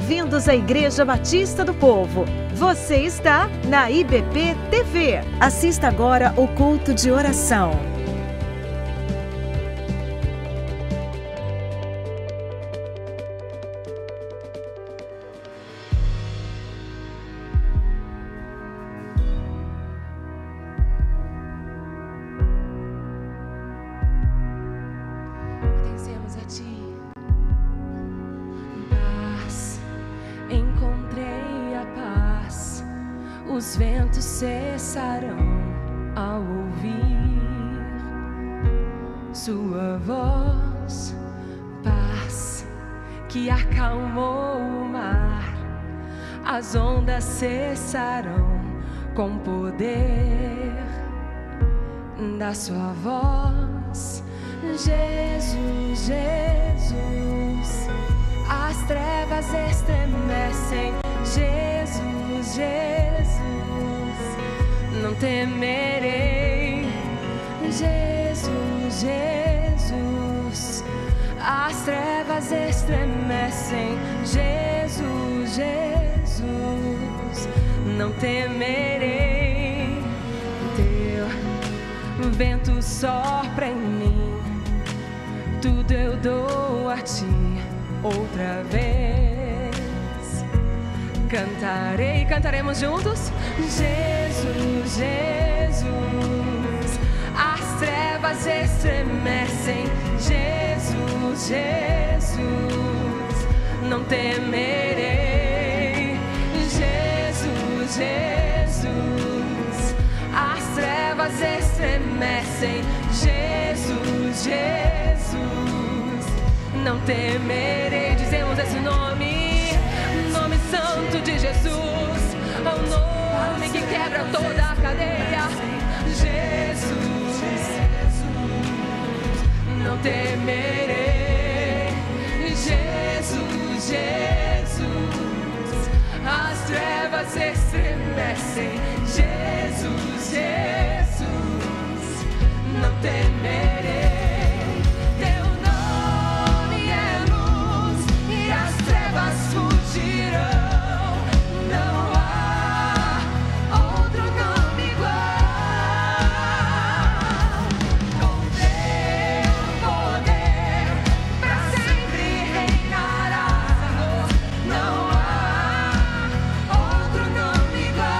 Bem-vindos à Igreja Batista do Povo. Você está na IBP TV. Assista agora o culto de oração. Pertencemos a Ti. Paz, encontrei a paz. Os ventos cessarão ao ouvir Sua voz. Paz que acalmou o mar. As ondas cessarão com o poder da Sua voz. Jesus, Jesus, as trevas estremecem. Jesus, Jesus, não temerei. Jesus, Jesus, as trevas estremecem. Jesus, Jesus, não temerei. Teu vento sopra em mim, tudo eu dou a Ti outra vez. Cantarei, cantaremos juntos. Jesus, Jesus, as trevas estremecem. Jesus, Jesus, não temerei. Jesus, Jesus, as trevas estremecem. Jesus, Jesus, não temerei. Dizemos esse nome, nome santo de Jesus, o nome que quebra toda a cadeia. Jesus, não temerei. Jesus, Jesus, as trevas estremecem. Jesus, Jesus, não temerei. Teu nome é luz e as trevas fugirão. Não há outro nome igual. Com teu poder pra sempre reinará. Não há outro nome igual.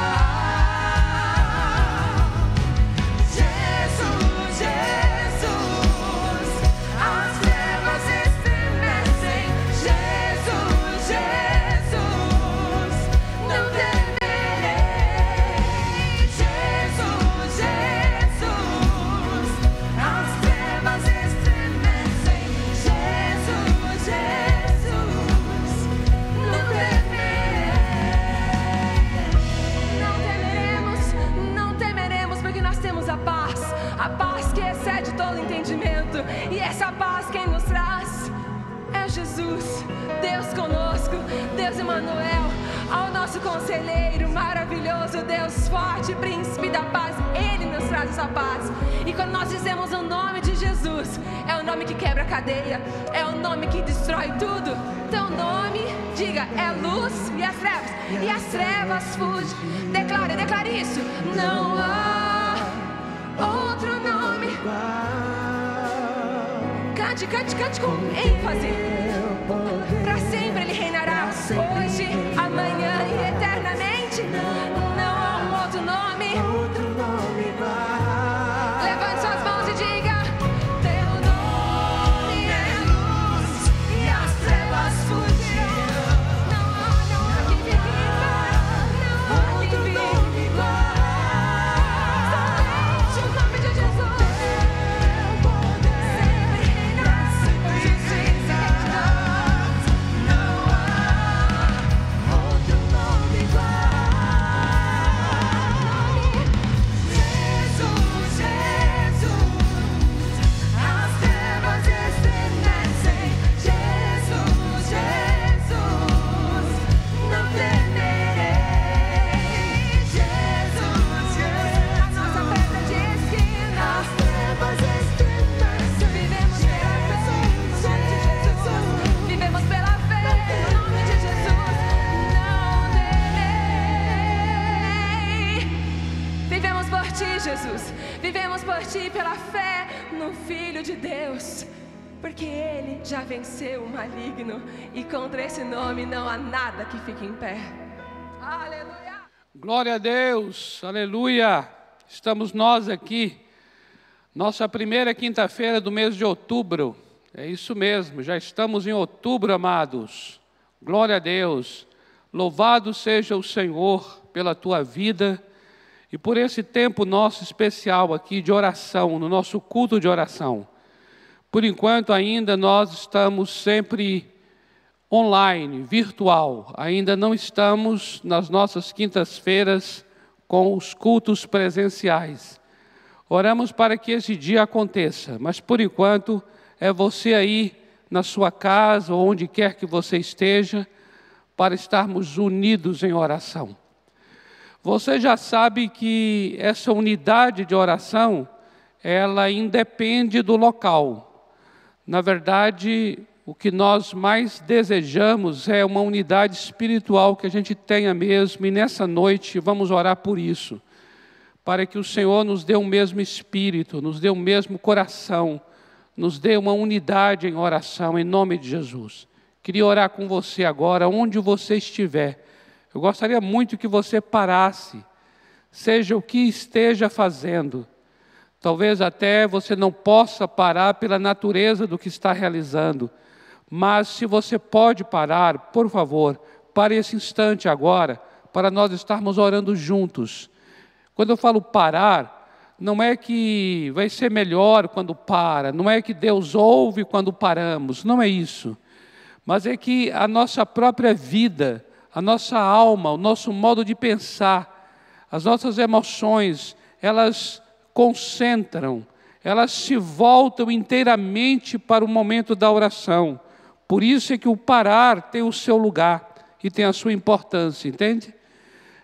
Jesus, Jesus, as trevas estremecem. Jesus, Jesus, não temerei. Jesus, Jesus, as trevas estremecem. Jesus, Jesus, não temerei. Não temeremos, porque nós temos a paz que excede todo entendimento. E essa paz quem nos traz é Jesus, Deus conosco, Deus Emmanuel, ao nosso conselheiro maravilhoso, Deus forte, príncipe da paz. Ele nos traz essa paz. E quando nós dizemos o nome de Jesus, é o nome que quebra a cadeia, é o nome que destrói tudo. Teu nome, diga, é luz e as trevas fugem. Declare isso. Não há outro nome. Cante com ênfase. Para sempre Ele reinará, hoje, amanhã e eternamente. Não há um outro nome. Levante suas mãos e diga: Teu nome é luz e as trevas fugirão. Não há quem viva, não há quem viva. Somente o nome de Jesus. Sempre reinará, Jesus é Vivemos por Ti pela fé no Filho de Deus, porque Ele já venceu o maligno e contra esse nome não há nada que fique em pé. Aleluia! Glória a Deus, aleluia! Estamos nós aqui, nossa primeira quinta-feira do mês de outubro. É isso mesmo, já estamos em outubro, amados. Glória a Deus. Louvado seja o Senhor pela tua vida e por esse tempo nosso especial aqui de oração, no nosso culto de oração. Por enquanto ainda nós estamos sempre online, virtual. Ainda não estamos nas nossas quintas-feiras com os cultos presenciais. Oramos para que esse dia aconteça, mas por enquanto é você aí na sua casa ou onde quer que você esteja, para estarmos unidos em oração. Você já sabe que essa unidade de oração, ela independe do local. Na verdade, o que nós mais desejamos é uma unidade espiritual que a gente tenha mesmo, e nessa noite vamos orar por isso, para que o Senhor nos dê o mesmo espírito, nos dê o mesmo coração, nos dê uma unidade em oração, em nome de Jesus. Queria orar com você agora, onde você estiver. Eu gostaria muito que você parasse, seja o que esteja fazendo. Talvez até você não possa parar pela natureza do que está realizando. Mas se você pode parar, por favor, pare esse instante agora, para nós estarmos orando juntos. Quando eu falo parar, não é que vai ser melhor quando para, não é que Deus ouve quando paramos, não é isso. Mas é que a nossa própria vida, a nossa alma, o nosso modo de pensar, as nossas emoções, elas concentram, elas se voltam inteiramente para o momento da oração. Por isso é que o parar tem o seu lugar e tem a sua importância, entende?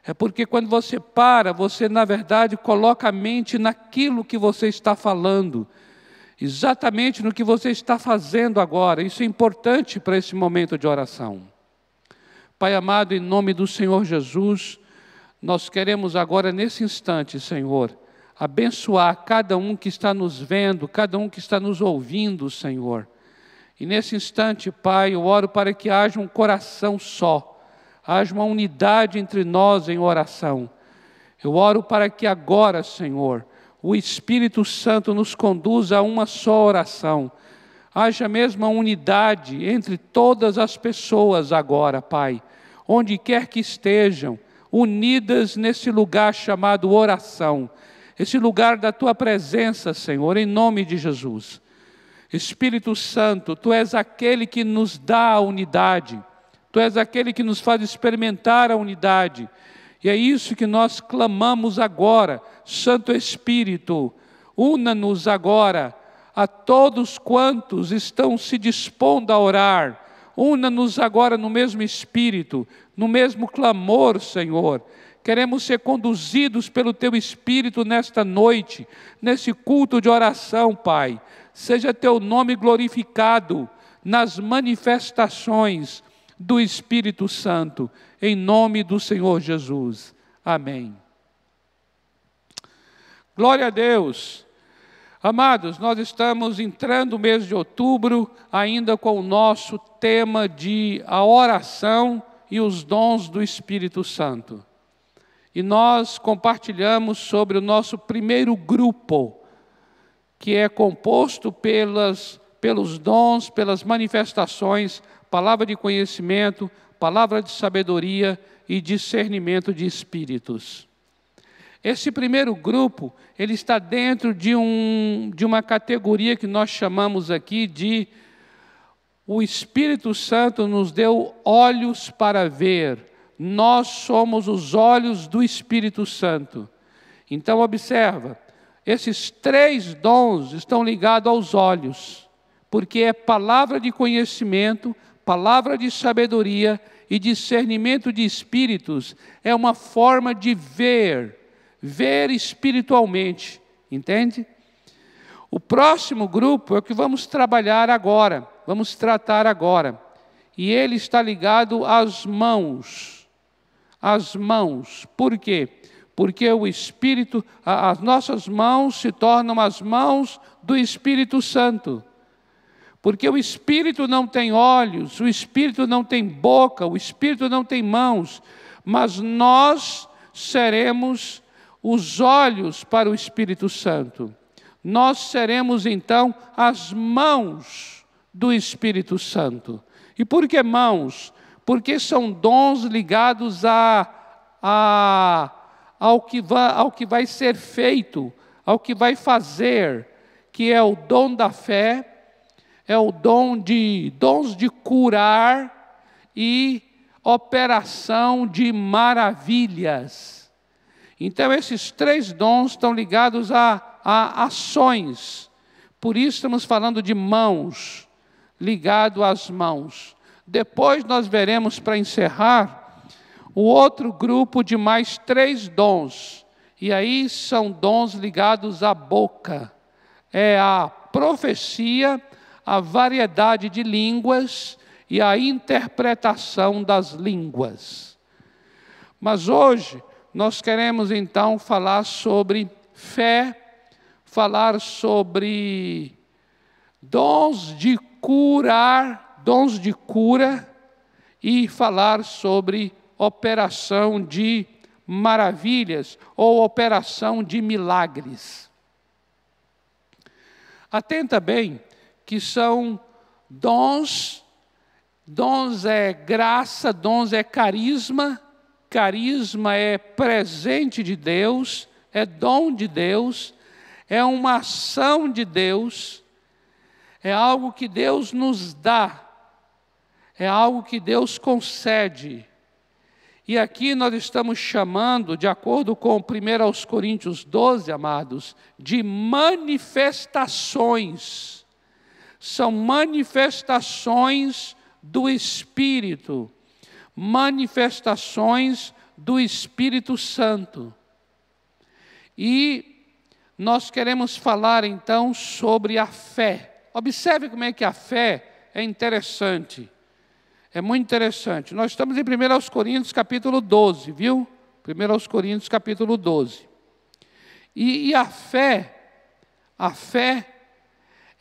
É porque quando você para, você na verdade coloca a mente naquilo que você está falando, exatamente no que você está fazendo agora. Isso é importante para esse momento de oração. Pai amado, em nome do Senhor Jesus, nós queremos agora nesse instante, Senhor, abençoar cada um que está nos vendo, cada um que está nos ouvindo, Senhor. E nesse instante, Pai, eu oro para que haja um coração só, haja uma unidade entre nós em oração. Eu oro para que agora, Senhor, o Espírito Santo nos conduza a uma só oração. Haja mesmo uma unidade entre todas as pessoas agora, Pai, onde quer que estejam, unidas nesse lugar chamado oração, esse lugar da Tua presença, Senhor, em nome de Jesus. Espírito Santo, Tu és aquele que nos dá a unidade, Tu és aquele que nos faz experimentar a unidade, e é isso que nós clamamos agora. Santo Espírito, una-nos agora a todos quantos estão se dispondo a orar, una-nos agora no mesmo Espírito, no mesmo clamor, Senhor. Queremos ser conduzidos pelo Teu Espírito nesta noite, nesse culto de oração, Pai. Seja Teu nome glorificado nas manifestações do Espírito Santo, em nome do Senhor Jesus. Amém. Glória a Deus. Amados, nós estamos entrando no mês de outubro, ainda com o nosso tema de a oração e os dons do Espírito Santo. E nós compartilhamos sobre o nosso primeiro grupo, que é composto pelos dons, pelas manifestações, palavra de conhecimento, palavra de sabedoria e discernimento de espíritos. Esse primeiro grupo, ele está dentro de uma categoria que nós chamamos aqui de o Espírito Santo nos deu olhos para ver. Nós somos os olhos do Espírito Santo. Então observa, esses 3 dons estão ligados aos olhos, porque é palavra de conhecimento, palavra de sabedoria e discernimento de espíritos, é uma forma de ver espiritualmente, entende? O próximo grupo é o que vamos trabalhar agora, vamos tratar agora, e ele está ligado às mãos. Por quê? porque o Espírito, as nossas mãos se tornam as mãos do Espírito Santo. Porque o Espírito não tem olhos, o Espírito não tem boca, o Espírito não tem mãos, mas nós seremos os olhos para o Espírito Santo. Nós seremos então as mãos do Espírito Santo. E por que mãos? Porque são dons ligados ao que vai ser feito, ao que vai fazer, que é o dom da fé, é o dons de curar e operação de maravilhas. Então esses 3 dons estão ligados a ações. Por isso estamos falando de mãos, ligado às mãos. Depois nós veremos, para encerrar, o outro grupo de mais 3 dons. E aí são dons ligados à boca. É a profecia, a variedade de línguas e a interpretação das línguas. Mas hoje nós queremos então falar sobre fé, falar sobre dons de curar, dons de cura e falar sobre operação de maravilhas ou operação de milagres. Atenta bem que são dons é graça, dons é carisma, carisma é presente de Deus, é dom de Deus, é uma ação de Deus, é algo que Deus nos dá, é algo que Deus concede. E aqui nós estamos chamando, de acordo com 1 Coríntios 12, amados, de manifestações. São manifestações do Espírito, manifestações do Espírito Santo. E nós queremos falar então sobre a fé. Observe como é que a fé é interessante. É muito interessante. Nós estamos em 1 Coríntios capítulo 12, viu? 1 Coríntios capítulo 12. E a fé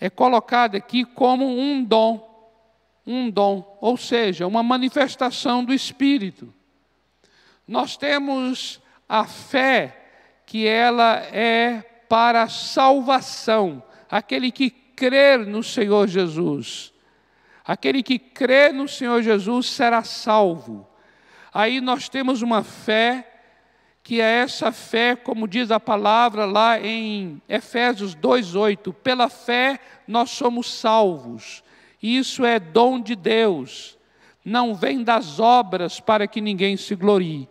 é colocada aqui como um dom, ou seja, uma manifestação do Espírito. Nós temos a fé que ela é para a salvação, aquele que crer no Senhor Jesus. Aquele que crê no Senhor Jesus será salvo. Aí nós temos uma fé, que é essa fé, como diz a palavra lá em Efésios 2:8, pela fé nós somos salvos. Isso é dom de Deus, não vem das obras para que ninguém se glorie.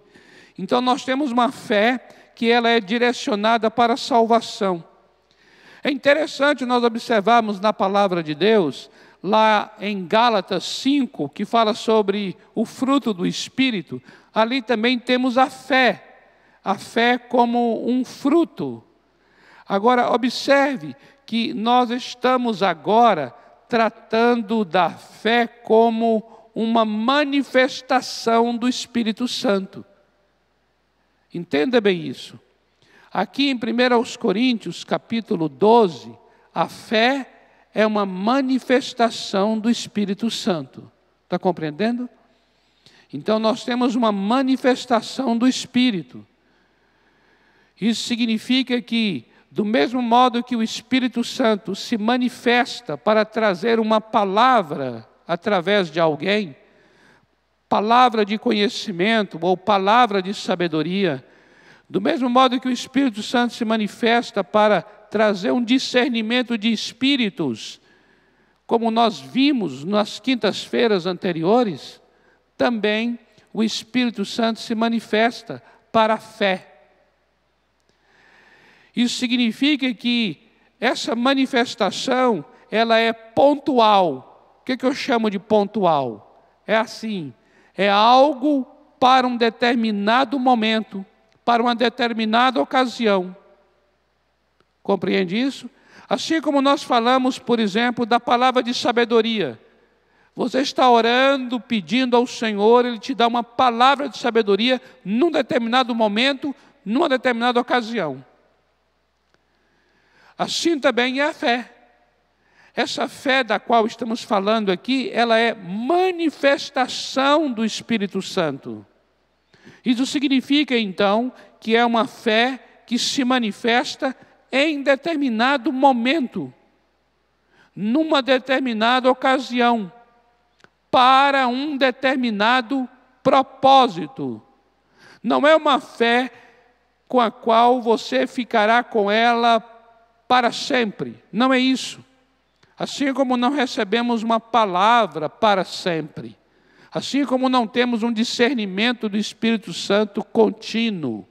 Então nós temos uma fé que ela é direcionada para a salvação. É interessante nós observarmos na palavra de Deus, lá em Gálatas 5, que fala sobre o fruto do Espírito, ali também temos a fé como um fruto. Agora, observe que nós estamos agora tratando da fé como uma manifestação do Espírito Santo. Entenda bem isso. Aqui em 1 Coríntios, capítulo 12, a fé é uma manifestação do Espírito Santo. Está compreendendo? Então nós temos uma manifestação do Espírito. Isso significa que, do mesmo modo que o Espírito Santo se manifesta para trazer uma palavra através de alguém, palavra de conhecimento ou palavra de sabedoria, do mesmo modo que o Espírito Santo se manifesta para trazer um discernimento de espíritos, como nós vimos nas quintas-feiras anteriores, também o Espírito Santo se manifesta para a fé. Isso significa que essa manifestação, ela é pontual. O que eu chamo de pontual? É assim, é algo para um determinado momento, para uma determinada ocasião. Compreende isso? Assim como nós falamos, por exemplo, da palavra de sabedoria. Você está orando, pedindo ao Senhor, Ele te dá uma palavra de sabedoria num determinado momento, numa determinada ocasião. Assim também é a fé. Essa fé da qual estamos falando aqui, ela é manifestação do Espírito Santo. Isso significa, então, que é uma fé que se manifesta em determinado momento, numa determinada ocasião, para um determinado propósito. Não é uma fé com a qual você ficará com ela para sempre. Não é isso. Assim como não recebemos uma palavra para sempre. Assim como não temos um discernimento do Espírito Santo contínuo.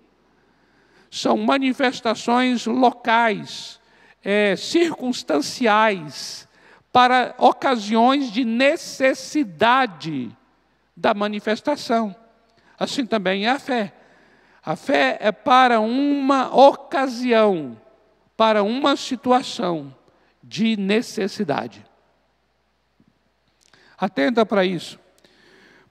São manifestações locais, circunstanciais, para ocasiões de necessidade da manifestação. Assim também é a fé. A fé é para uma ocasião, para uma situação de necessidade. Atenta para isso.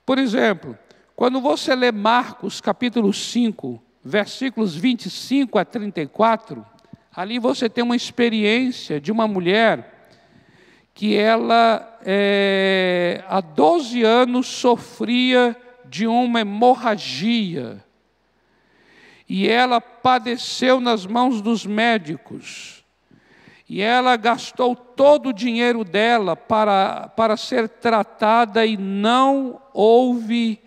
Por exemplo, quando você lê Marcos capítulo 5, versículos 25 a 34, ali você tem uma experiência de uma mulher que ela há 12 anos sofria de uma hemorragia. E ela padeceu nas mãos dos médicos. E ela gastou todo o dinheiro dela para ser tratada e não houve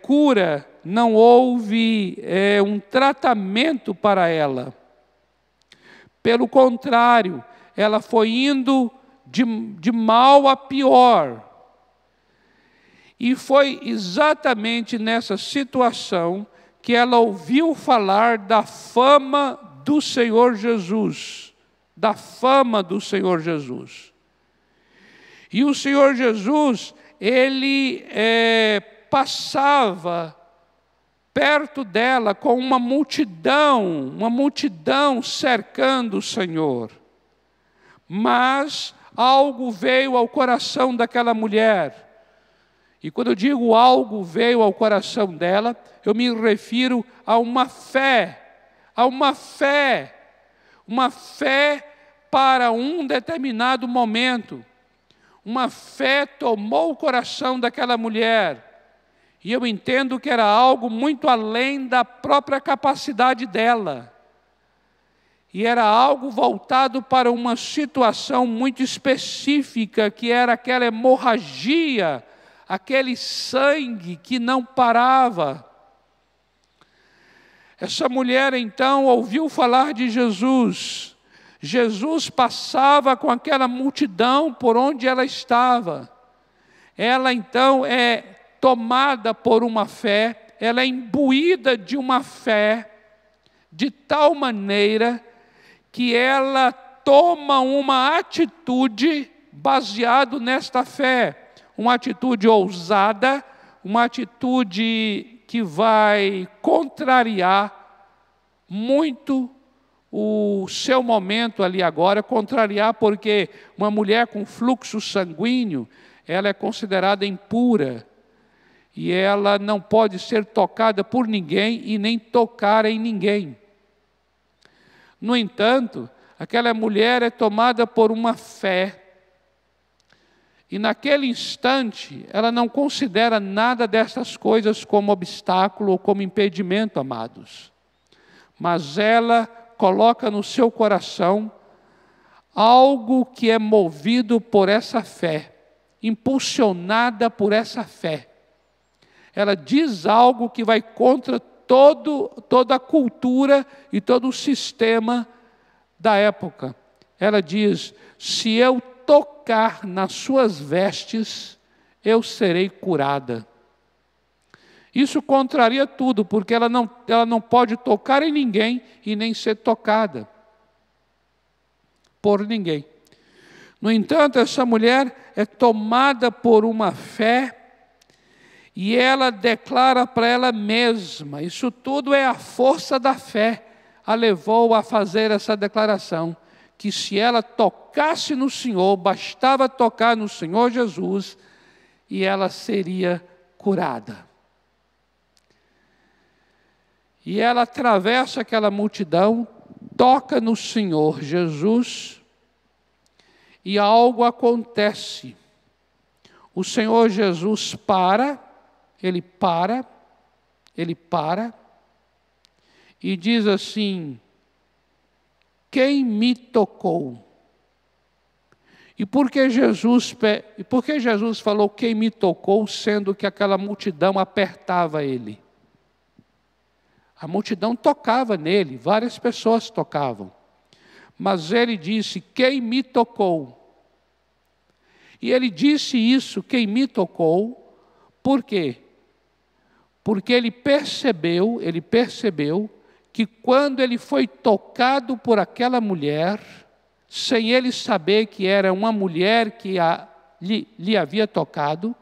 cura, não houve um tratamento para ela. Pelo contrário, ela foi indo de mal a pior. E foi exatamente nessa situação que ela ouviu falar da fama do Senhor Jesus. Da fama do Senhor Jesus. E o Senhor Jesus, ele passava perto dela com uma multidão cercando o Senhor. Mas algo veio ao coração daquela mulher. E quando eu digo algo veio ao coração dela, eu me refiro a uma fé para um determinado momento. Uma fé tomou o coração daquela mulher. E eu entendo que era algo muito além da própria capacidade dela. E era algo voltado para uma situação muito específica, que era aquela hemorragia, aquele sangue que não parava. Essa mulher, então, ouviu falar de Jesus. Jesus passava com aquela multidão por onde ela estava. Ela, então, é tomada por uma fé, ela é imbuída de uma fé, de tal maneira que ela toma uma atitude baseada nesta fé. Uma atitude ousada, uma atitude que vai contrariar muito o seu momento ali agora, contrariar porque uma mulher com fluxo sanguíneo, ela é considerada impura, e ela não pode ser tocada por ninguém e nem tocar em ninguém. No entanto, aquela mulher é tomada por uma fé, e naquele instante, ela não considera nada dessas coisas como obstáculo ou como impedimento, amados. Mas ela coloca no seu coração algo que é movido por essa fé, impulsionada por essa fé. Ela diz algo que vai contra toda a cultura e todo o sistema da época. Ela diz: se eu tocar nas suas vestes, eu serei curada. Isso contraria tudo, porque ela não pode tocar em ninguém e nem ser tocada por ninguém. No entanto, essa mulher é tomada por uma fé e ela declara para ela mesma, isso tudo é a força da fé, a levou a fazer essa declaração, que se ela tocasse no Senhor, bastava tocar no Senhor Jesus, e ela seria curada. E ela atravessa aquela multidão, toca no Senhor Jesus e algo acontece. O Senhor Jesus ele para e diz assim: quem me tocou? E por que Jesus falou quem me tocou, sendo que aquela multidão apertava ele? A multidão tocava nele, várias pessoas tocavam. Mas ele disse, quem me tocou? E ele disse isso, quem me tocou, por quê? Porque ele percebeu que quando ele foi tocado por aquela mulher, sem ele saber que era uma mulher que lhe havia tocado,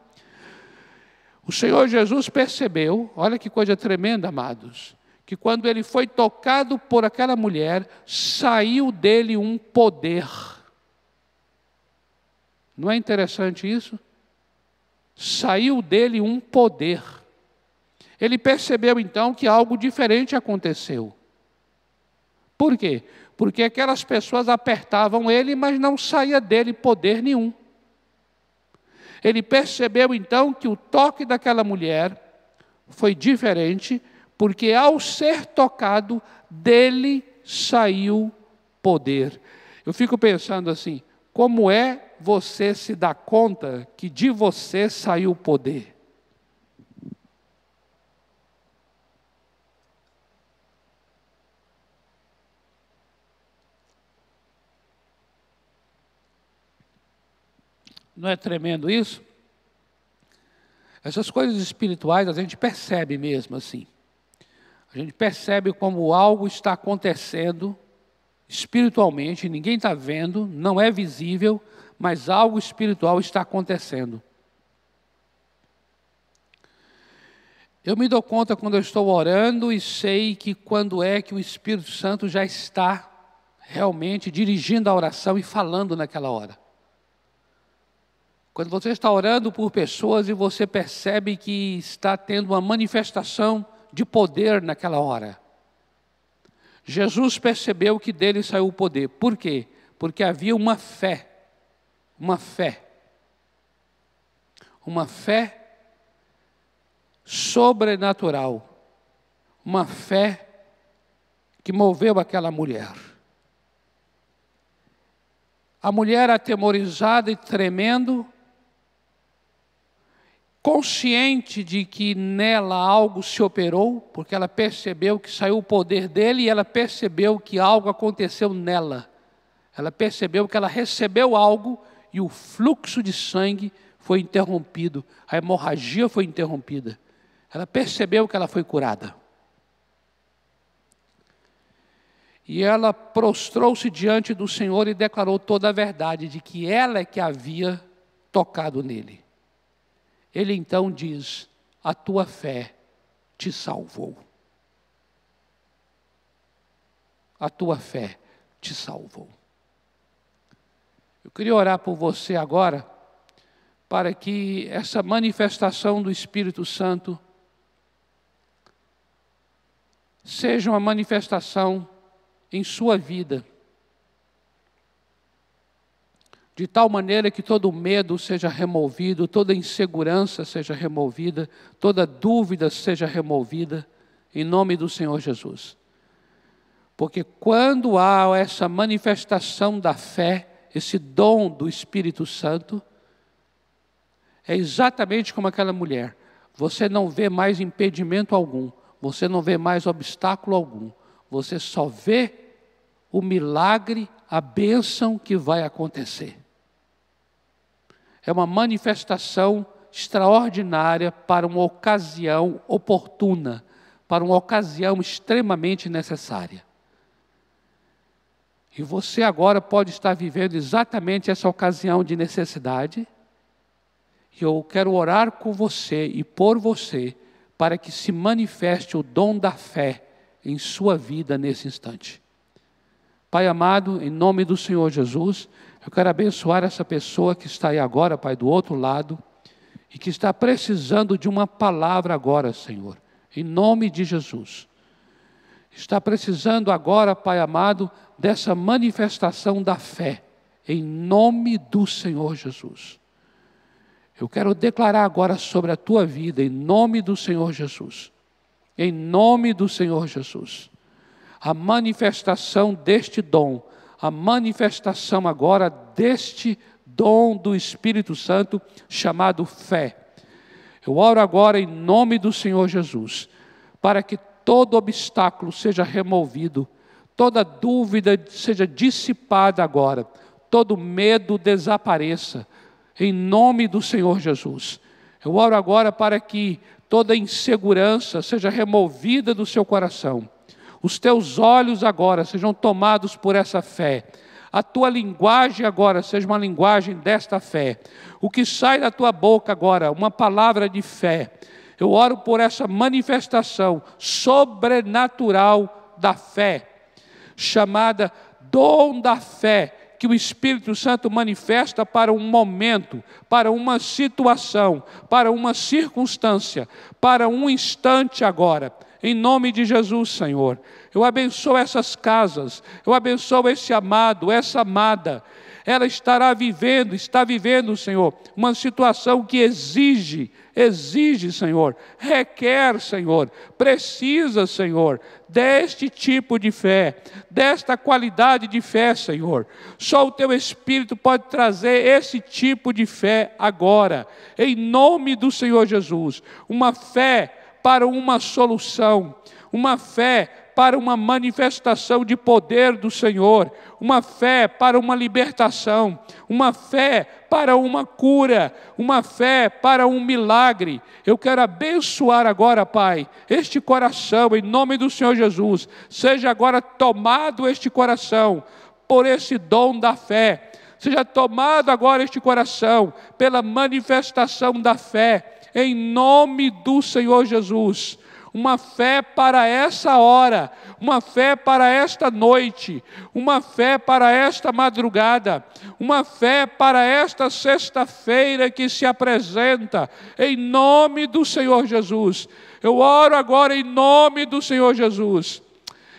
o Senhor Jesus percebeu, olha que coisa tremenda, amados, que quando ele foi tocado por aquela mulher, saiu dele um poder. Não é interessante isso? Saiu dele um poder. Ele percebeu então que algo diferente aconteceu. Por quê? Porque aquelas pessoas apertavam ele, mas não saía dele poder nenhum. Ele percebeu então que o toque daquela mulher foi diferente, porque ao ser tocado, dele saiu poder. Eu fico pensando assim, como é você se dar conta que de você saiu poder? Não é tremendo isso? Essas coisas espirituais a gente percebe mesmo assim. A gente percebe como algo está acontecendo espiritualmente, ninguém está vendo, não é visível, mas algo espiritual está acontecendo. Eu me dou conta quando eu estou orando e sei que quando é que o Espírito Santo já está realmente dirigindo a oração e falando naquela hora. Quando você está orando por pessoas e você percebe que está tendo uma manifestação de poder naquela hora. Jesus percebeu que dele saiu o poder. Por quê? Porque havia uma fé sobrenatural, uma fé que moveu aquela mulher. A mulher atemorizada e tremendo, consciente de que nela algo se operou, porque ela percebeu que saiu o poder dele e ela percebeu que algo aconteceu nela. Ela percebeu que ela recebeu algo e o fluxo de sangue foi interrompido, a hemorragia foi interrompida. Ela percebeu que ela foi curada. E ela prostrou-se diante do Senhor e declarou toda a verdade de que ela é que havia tocado nele. Ele então diz, a tua fé te salvou. A tua fé te salvou. Eu queria orar por você agora, para que essa manifestação do Espírito Santo seja uma manifestação em sua vida, de tal maneira que todo medo seja removido, toda insegurança seja removida, toda dúvida seja removida, em nome do Senhor Jesus. Porque quando há essa manifestação da fé, esse dom do Espírito Santo, é exatamente como aquela mulher. Você não vê mais impedimento algum, você não vê mais obstáculo algum, você só vê o milagre, a bênção que vai acontecer. É uma manifestação extraordinária para uma ocasião oportuna, para uma ocasião extremamente necessária. E você agora pode estar vivendo exatamente essa ocasião de necessidade. E eu quero orar com você e por você, para que se manifeste o dom da fé em sua vida nesse instante. Pai amado, em nome do Senhor Jesus, eu quero abençoar essa pessoa que está aí agora, Pai, do outro lado, e que está precisando de uma palavra agora, Senhor. Em nome de Jesus. está precisando agora, Pai amado, dessa manifestação da fé, em nome do Senhor Jesus. Eu quero declarar agora sobre a tua vida, em nome do Senhor Jesus. Em nome do Senhor Jesus. A manifestação deste dom, a manifestação agora deste dom do Espírito Santo, chamado fé. Eu oro agora em nome do Senhor Jesus, para que todo obstáculo seja removido, toda dúvida seja dissipada agora, todo medo desapareça, em nome do Senhor Jesus. Eu oro agora para que toda insegurança seja removida do seu coração. Os teus olhos agora sejam tomados por essa fé. A tua linguagem agora seja uma linguagem desta fé. O que sai da tua boca agora, uma palavra de fé. Eu oro por essa manifestação sobrenatural da fé, chamada dom da fé, que o Espírito Santo manifesta para um momento, para uma situação, para uma circunstância, para um instante agora. Em nome de Jesus, Senhor, eu abençoo essas casas, eu abençoo esse amado, essa amada. Ela está vivendo, Senhor, uma situação que exige, Senhor, requer, Senhor, precisa, Senhor, deste tipo de fé, desta qualidade de fé, Senhor. Só o Teu Espírito pode trazer esse tipo de fé agora, em nome do Senhor Jesus. Uma fé para uma solução, uma fé para uma manifestação de poder do Senhor, uma fé para uma libertação, uma fé para uma cura, uma fé para um milagre. Eu quero abençoar agora, Pai, este coração, em nome do Senhor Jesus. Seja agora tomado este coração por esse dom da fé. Seja tomado agora este coração pela manifestação da fé, em nome do Senhor Jesus. Uma fé para essa hora, uma fé para esta noite, uma fé para esta madrugada, uma fé para esta sexta-feira que se apresenta, em nome do Senhor Jesus. Eu oro agora em nome do Senhor Jesus.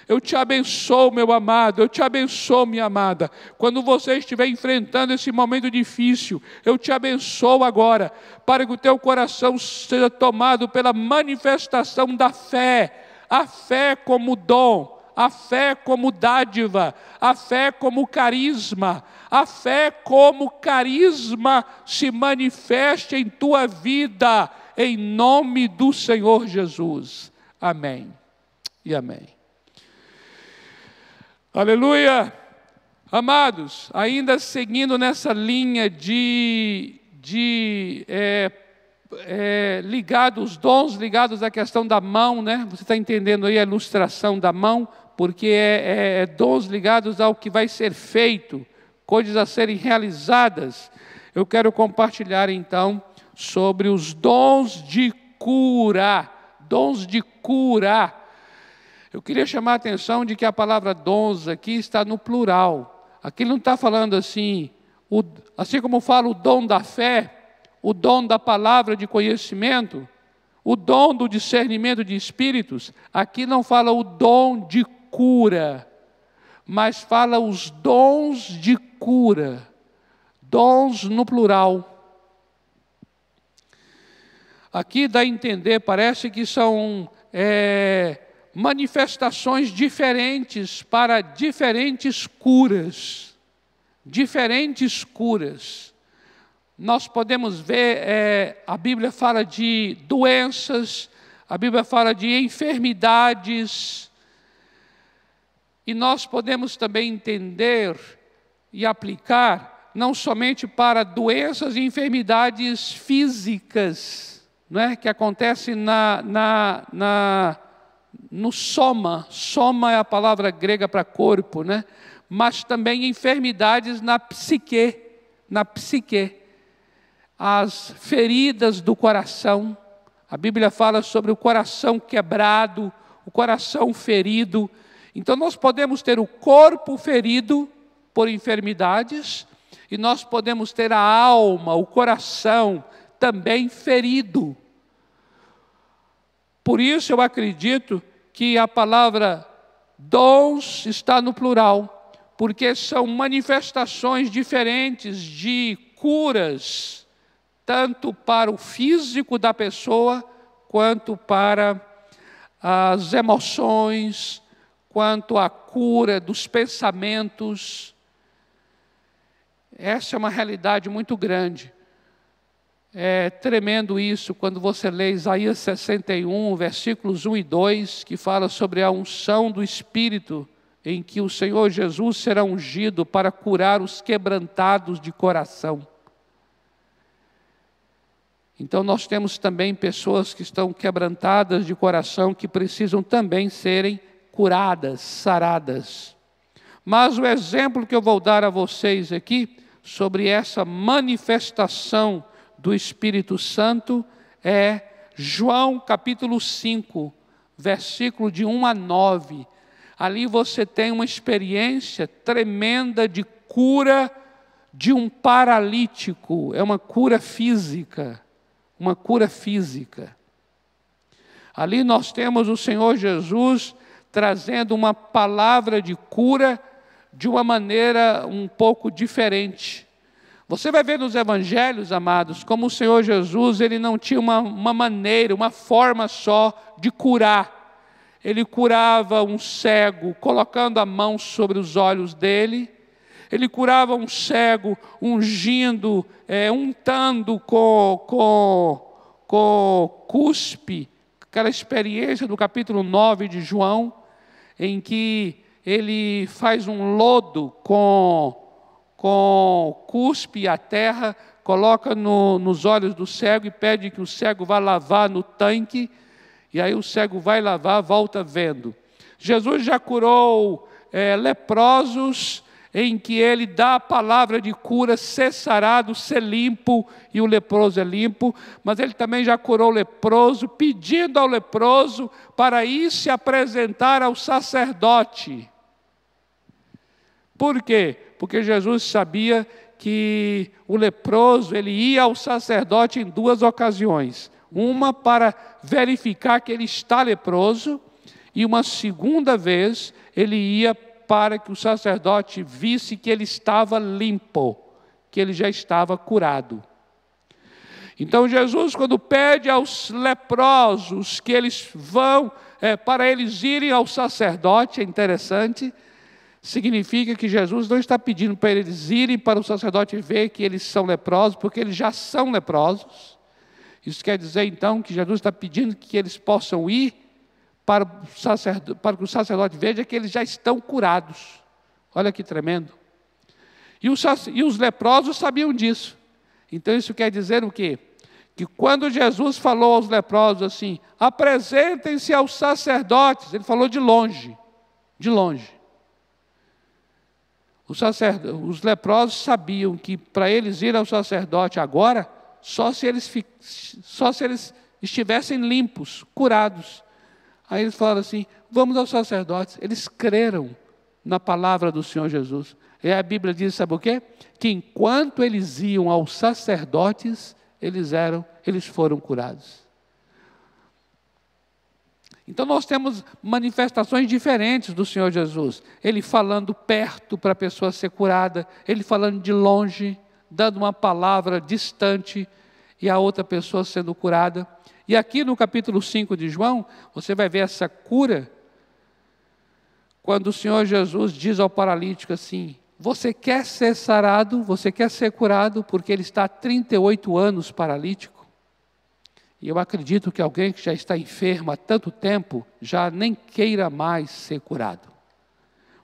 Eu te abençoo, meu amado, eu te abençoo, minha amada. Quando você estiver enfrentando esse momento difícil, eu te abençoo agora, para que o teu coração seja tomado pela manifestação da fé, a fé como dom, a fé como dádiva, a fé como carisma, a fé como carisma se manifeste em tua vida, em nome do Senhor Jesus. Amém e amém. Aleluia! Amados, ainda seguindo nessa linha de ligados, dons ligados à questão da mão, né? Você está entendendo aí a ilustração da mão, porque dons ligados ao que vai ser feito, coisas a serem realizadas. Eu quero compartilhar então sobre os dons de cura, dons de cura. Eu queria chamar a atenção de que a palavra dons aqui está no plural. Aqui não está falando assim, assim como fala o dom da fé, o dom da palavra de conhecimento, o dom do discernimento de espíritos. Aqui não fala o dom de cura, mas fala os dons de cura. Dons no plural. Aqui dá a entender, parece que são manifestações diferentes para diferentes curas. Diferentes curas. Nós podemos ver, a Bíblia fala de doenças, a Bíblia fala de enfermidades, e nós podemos também entender e aplicar, não somente para doenças e enfermidades físicas, não é? Que acontecem no soma. Soma é a palavra grega para corpo, né? Mas também enfermidades na psique. As feridas do coração. A Bíblia fala sobre o coração quebrado, o coração ferido. Então nós podemos ter o corpo ferido por enfermidades, e nós podemos ter a alma, o coração também ferido. Por isso eu acredito que a palavra Dons está no plural, porque são manifestações diferentes de curas, tanto para o físico da pessoa, quanto para as emoções, quanto à cura dos pensamentos. Essa é uma realidade muito grande. É tremendo isso quando você lê Isaías 61, versículos 1 e 2, que fala sobre a unção do Espírito, em que o Senhor Jesus será ungido para curar os quebrantados de coração. Então nós temos também pessoas que estão quebrantadas de coração, que precisam também serem curadas, saradas. Mas o exemplo que eu vou dar a vocês aqui, sobre essa manifestação do Espírito Santo, é João capítulo 5, versículo de 1 a 9. Ali você tem uma experiência tremenda de cura de um paralítico. É uma cura física, uma cura física. Ali nós temos o Senhor Jesus trazendo uma palavra de cura de uma maneira um pouco diferente. Você vai ver nos evangelhos, amados, como o Senhor Jesus, ele não tinha uma maneira, uma forma só de curar. Ele curava um cego colocando a mão sobre os olhos dele. Ele curava um cego ungindo, untando com cuspe, aquela experiência do capítulo 9 de João, em que ele faz um lodo com cuspe a terra, coloca nos olhos do cego e pede que o cego vá lavar no tanque, e aí o cego vai lavar, volta vendo. Jesus já curou leprosos, em que ele dá a palavra de cura, ser sarado, ser limpo, e o leproso é limpo, mas ele também já curou o leproso, pedindo ao leproso para ir se apresentar ao sacerdote. Por quê? Porque Jesus sabia que o leproso, ele ia ao sacerdote em duas ocasiões. Uma para verificar que ele está leproso, e uma segunda vez ele ia para que o sacerdote visse que ele estava limpo, que ele já estava curado. Então Jesus, quando pede aos leprosos que eles vão, para eles irem ao sacerdote, é interessante, significa que Jesus não está pedindo para eles irem para o sacerdote ver que eles são leprosos, porque eles já são leprosos. Isso quer dizer então que Jesus está pedindo que eles possam ir para que o sacerdote veja que eles já estão curados. Olha que tremendo. E os leprosos sabiam disso. Então isso quer dizer o quê? Que quando Jesus falou aos leprosos assim, apresentem-se aos sacerdotes, ele falou de longe, de longe. Os leprosos sabiam que para eles irem ao sacerdote agora, só se eles estivessem limpos, curados. Aí eles falaram assim, vamos aos sacerdotes. Eles creram na palavra do Senhor Jesus. E a Bíblia diz, sabe o quê? Que enquanto eles iam aos sacerdotes, eles foram curados. Então nós temos manifestações diferentes do Senhor Jesus. Ele falando perto para a pessoa ser curada, ele falando de longe, dando uma palavra distante e a outra pessoa sendo curada. E aqui no capítulo 5 de João, você vai ver essa cura, quando o Senhor Jesus diz ao paralítico assim, você quer ser sarado, você quer ser curado, porque ele está há 38 anos paralítico. E eu acredito que alguém que já está enfermo há tanto tempo, já nem queira mais ser curado.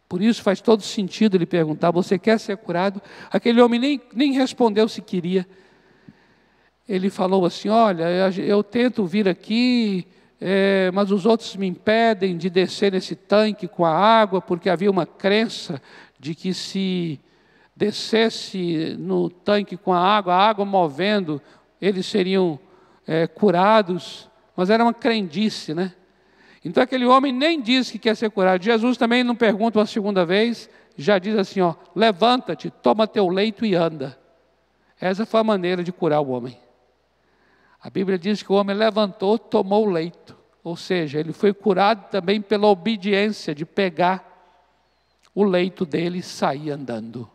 Por isso faz todo sentido ele perguntar, você quer ser curado? Aquele homem nem respondeu se queria. Ele falou assim, olha, eu tento vir aqui, mas os outros me impedem de descer nesse tanque com a água, porque havia uma crença de que se descesse no tanque com a água movendo, eles seriam curados, mas era uma crendice, né? Então aquele homem nem diz que quer ser curado. Jesus também não pergunta uma segunda vez, já diz assim, ó, levanta-te, toma teu leito e anda. Essa foi a maneira de curar o homem. A Bíblia diz que o homem levantou, tomou o leito. Ou seja, ele foi curado também pela obediência de pegar o leito dele e sair andando.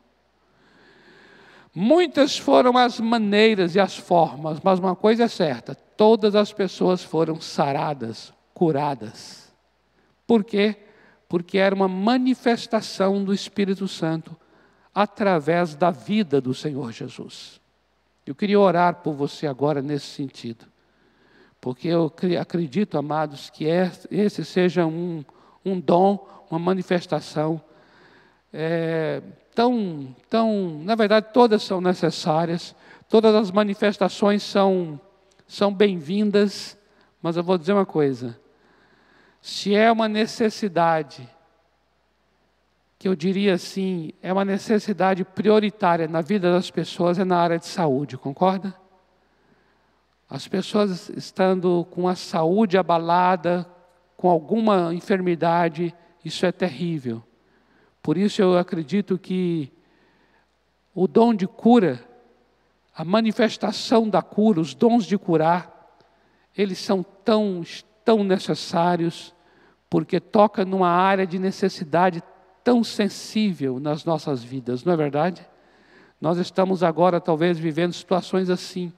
Muitas foram as maneiras e as formas, mas uma coisa é certa, todas as pessoas foram saradas, curadas. Por quê? Porque era uma manifestação do Espírito Santo através da vida do Senhor Jesus. Eu queria orar por você agora nesse sentido, porque eu acredito, amados, que esse seja um dom, uma manifestação na verdade, todas são necessárias, todas as manifestações são bem-vindas, mas eu vou dizer uma coisa, se é uma necessidade, que eu diria assim, é uma necessidade prioritária na vida das pessoas, é na área de saúde, concorda? As pessoas estando com a saúde abalada, com alguma enfermidade, isso é terrível. Por isso eu acredito que o dom de cura, a manifestação da cura, os dons de curar, eles são tão necessários, porque toca numa área de necessidade tão sensível nas nossas vidas, não é verdade? Nós estamos agora talvez vivendo situações assim,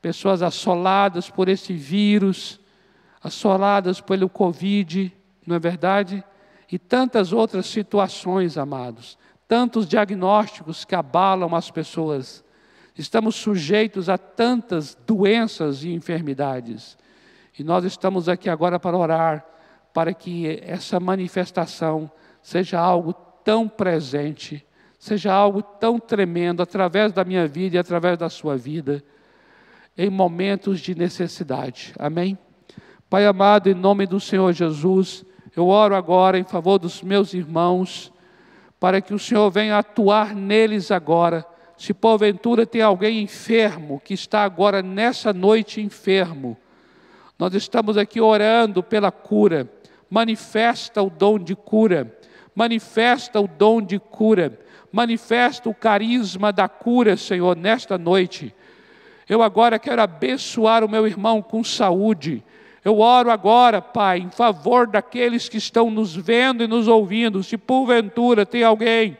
pessoas assoladas por esse vírus, assoladas pelo Covid, não é verdade? E tantas outras situações, amados, tantos diagnósticos que abalam as pessoas. Estamos sujeitos a tantas doenças e enfermidades. E nós estamos aqui agora para orar, para que essa manifestação seja algo tão presente, seja algo tão tremendo, através da minha vida e através da sua vida, em momentos de necessidade. Amém? Pai amado, em nome do Senhor Jesus, eu oro agora em favor dos meus irmãos, para que o Senhor venha atuar neles agora. Se porventura tem alguém enfermo, que está agora nessa noite enfermo, nós estamos aqui orando pela cura. Manifesta o dom de cura, manifesta o dom de cura, manifesta o carisma da cura, Senhor, nesta noite. Eu agora quero abençoar o meu irmão com saúde. Eu oro agora, Pai, em favor daqueles que estão nos vendo e nos ouvindo. Se porventura tem alguém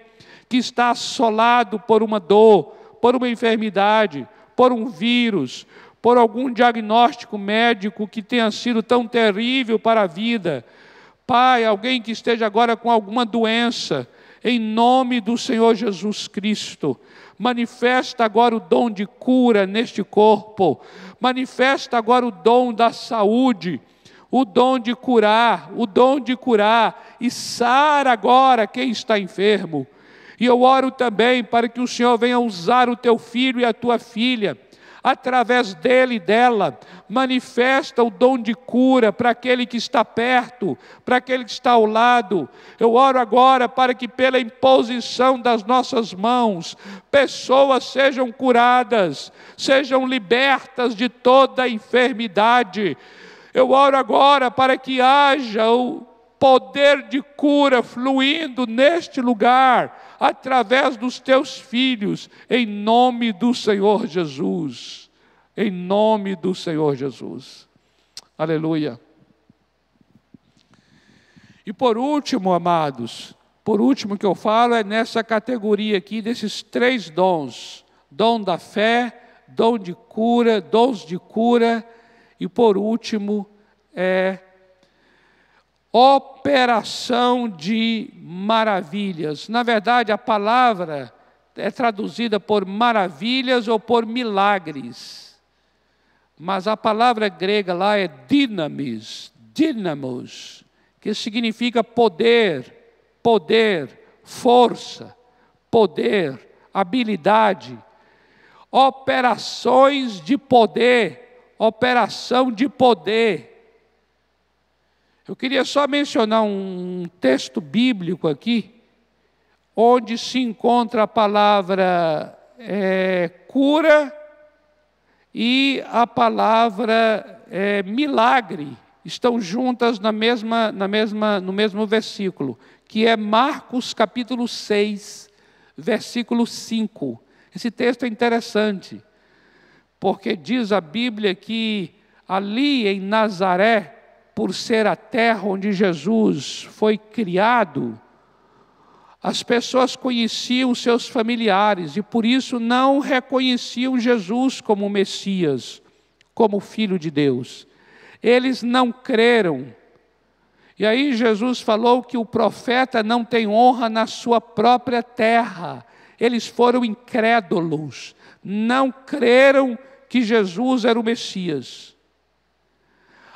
que está assolado por uma dor, por uma enfermidade, por um vírus, por algum diagnóstico médico que tenha sido tão terrível para a vida. Pai, alguém que esteja agora com alguma doença, em nome do Senhor Jesus Cristo, manifesta agora o dom de cura neste corpo, manifesta agora o dom da saúde, o dom de curar, e sara agora quem está enfermo. E eu oro também para que o Senhor venha usar o teu filho e a tua filha, através dele e dela, manifesta o dom de cura para aquele que está perto, para aquele que está ao lado. Eu oro agora para que pela imposição das nossas mãos, pessoas sejam curadas, sejam libertas de toda enfermidade. Eu oro agora para que haja o poder de cura fluindo neste lugar, através dos teus filhos, em nome do Senhor Jesus. Em nome do Senhor Jesus. Aleluia. E por último, amados, por último que eu falo é nessa categoria aqui desses 3 dons. Dom da fé, dom de cura, dons de cura, e por último operação de maravilhas. Na verdade, a palavra é traduzida por maravilhas ou por milagres. Mas a palavra grega lá é dynamos, que significa poder, força, poder, habilidade. Operações de poder, operação de poder. Eu queria só mencionar um texto bíblico aqui, onde se encontra a palavra cura e a palavra milagre, estão juntas no mesmo versículo, que é Marcos capítulo 6, versículo 5. Esse texto é interessante, porque diz a Bíblia que ali em Nazaré, por ser a terra onde Jesus foi criado, as pessoas conheciam seus familiares e por isso não reconheciam Jesus como Messias, como Filho de Deus. Eles não creram. E aí Jesus falou que o profeta não tem honra na sua própria terra. Eles foram incrédulos, não creram que Jesus era o Messias.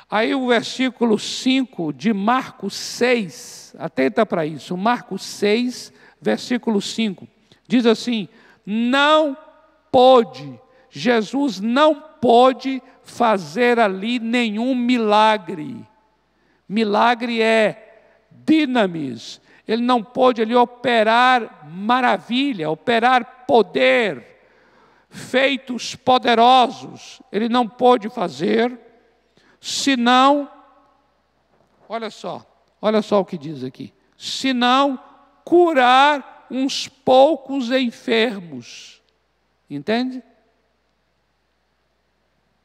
Aí o versículo 5 de Marcos 6, atenta para isso, Marcos 6, versículo 5, diz assim: Jesus não pôde fazer ali nenhum milagre. Milagre é dinamis. Ele não pôde ali operar maravilha, operar poder, feitos poderosos. Ele não pôde fazer, senão, olha só o que diz aqui, senão curar uns poucos enfermos. Entende?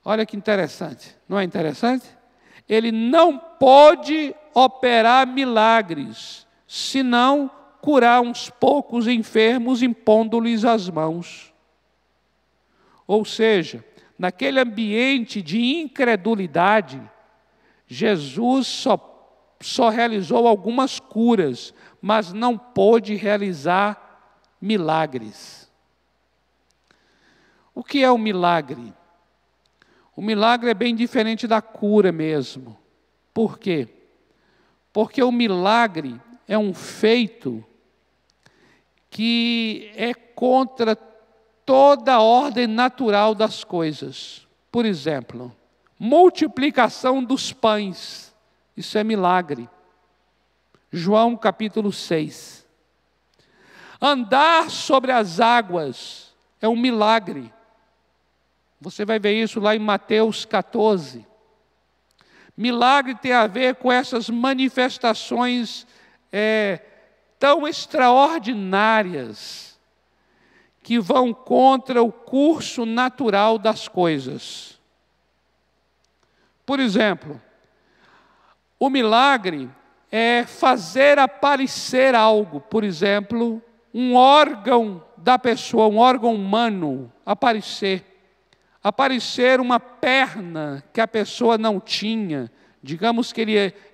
Olha que interessante, não é interessante? Ele não pôde operar milagres, senão curar uns poucos enfermos impondo-lhes as mãos. Ou seja, naquele ambiente de incredulidade, Jesus só realizou algumas curas, mas não pôde realizar milagres. O que é o milagre? O milagre é bem diferente da cura mesmo. Por quê? Porque o milagre é um feito que é contra toda a ordem natural das coisas. Por exemplo, multiplicação dos pães. Isso é milagre. João capítulo 6. Andar sobre as águas é um milagre. Você vai ver isso lá em Mateus 14. Milagre tem a ver com essas manifestações tão extraordinárias que vão contra o curso natural das coisas. Por exemplo, o milagre é fazer aparecer algo. Por exemplo, um órgão da pessoa, um órgão humano, aparecer uma perna que a pessoa não tinha. Digamos que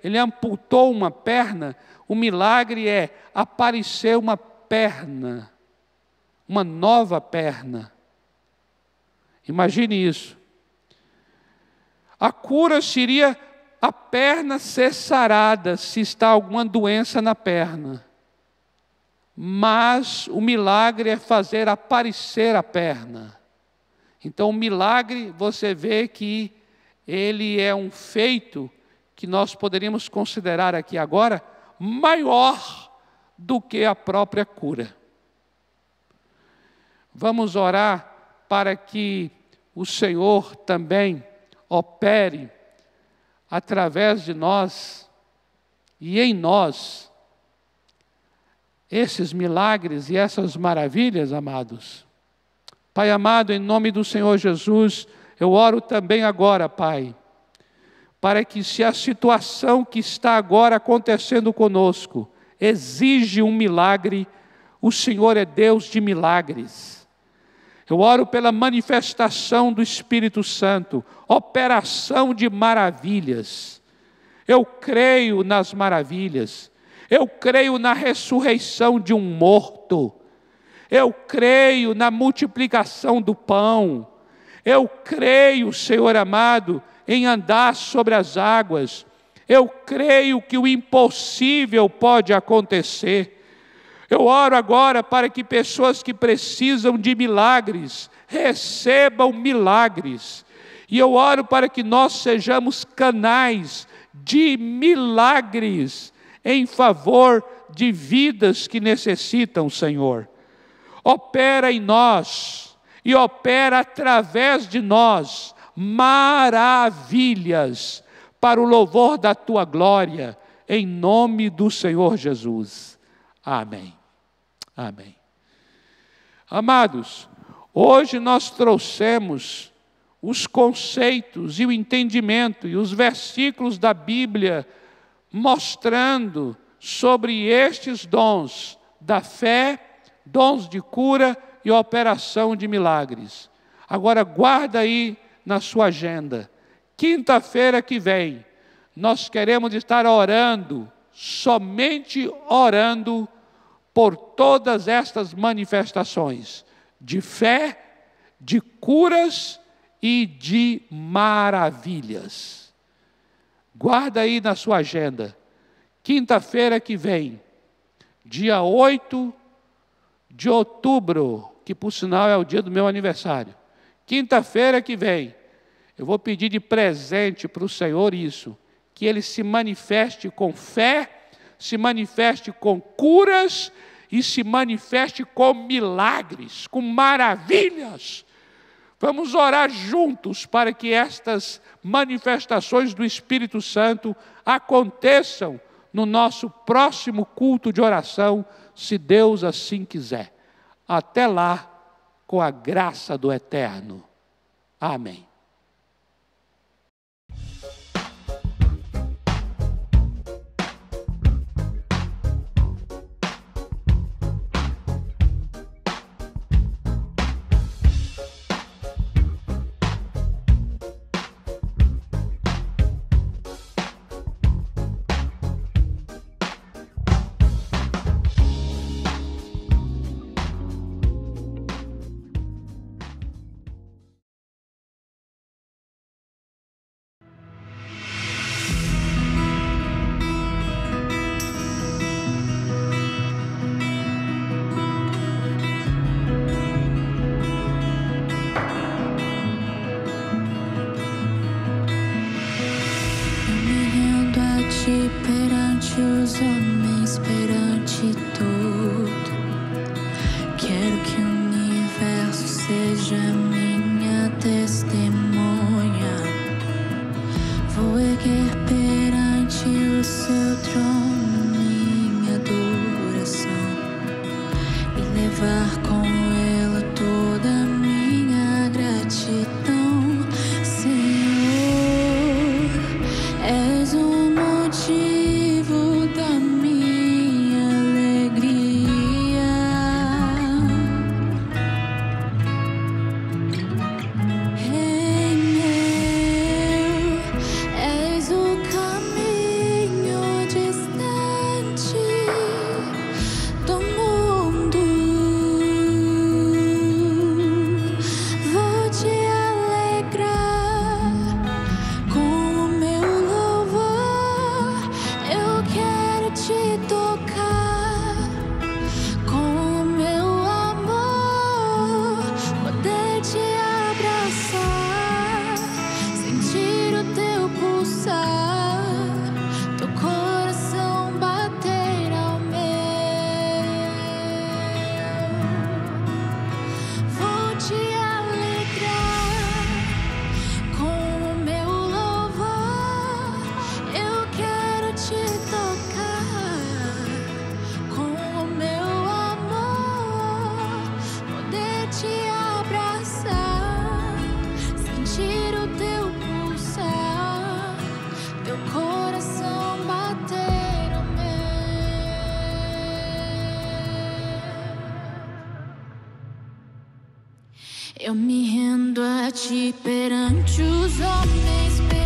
ele amputou uma perna, o milagre é aparecer uma perna, uma nova perna. Imagine isso. A cura seria a perna ser sarada, se está alguma doença na perna. Mas o milagre é fazer aparecer a perna. Então, o milagre, você vê que ele é um feito que nós poderíamos considerar aqui agora maior do que a própria cura. Vamos orar para que o Senhor também opere através de nós e em nós esses milagres e essas maravilhas, amados. Pai amado, em nome do Senhor Jesus, eu oro também agora, Pai, para que se a situação que está agora acontecendo conosco exige um milagre, o Senhor é Deus de milagres. Eu oro pela manifestação do Espírito Santo, operação de maravilhas. Eu creio nas maravilhas, eu creio na ressurreição de um morto, eu creio na multiplicação do pão, eu creio, Senhor amado, em andar sobre as águas, eu creio que o impossível pode acontecer. Eu oro agora para que pessoas que precisam de milagres, recebam milagres. E eu oro para que nós sejamos canais de milagres em favor de vidas que necessitam, Senhor. Opera em nós e opera através de nós maravilhas para o louvor da Tua glória, em nome do Senhor Jesus. Amém. Amém. Amados, hoje nós trouxemos os conceitos e o entendimento e os versículos da Bíblia mostrando sobre estes dons da fé, dons de cura e operação de milagres. Agora guarda aí na sua agenda. Quinta-feira que vem, nós queremos estar orando, somente orando por todas estas manifestações de fé, de curas e de maravilhas. Guarda aí na sua agenda. Quinta-feira que vem, dia 8 de outubro, que por sinal é o dia do meu aniversário. Quinta-feira que vem, eu vou pedir de presente para o Senhor isso, que Ele se manifeste com fé, se manifeste com curas e se manifeste com milagres, com maravilhas. Vamos orar juntos para que estas manifestações do Espírito Santo aconteçam no nosso próximo culto de oração, se Deus assim quiser. Até lá, com a graça do Eterno. Amém. Perante os homens, perante tudo, quero que o universo seja minha testemunha. Vou erguer perante o seu trono minha adoração e levar com ela toda a minha gratidão. Senhor, és o motivo da minha alegria. Rei meu, és o caminho distante do mundo. Vou te alegrar com o meu louvor. Eu quero te tocar com o meu amor, poder te abraçar, sentir o teu pulsar, teu coração bater ao meu. Vou te alegrar com o meu louvor. Eu quero te tocar com o meu amor, poder te abraçar, sentir o teu pulsar, teu coração bater ao meu. Eu me rendo a ti perante os homens.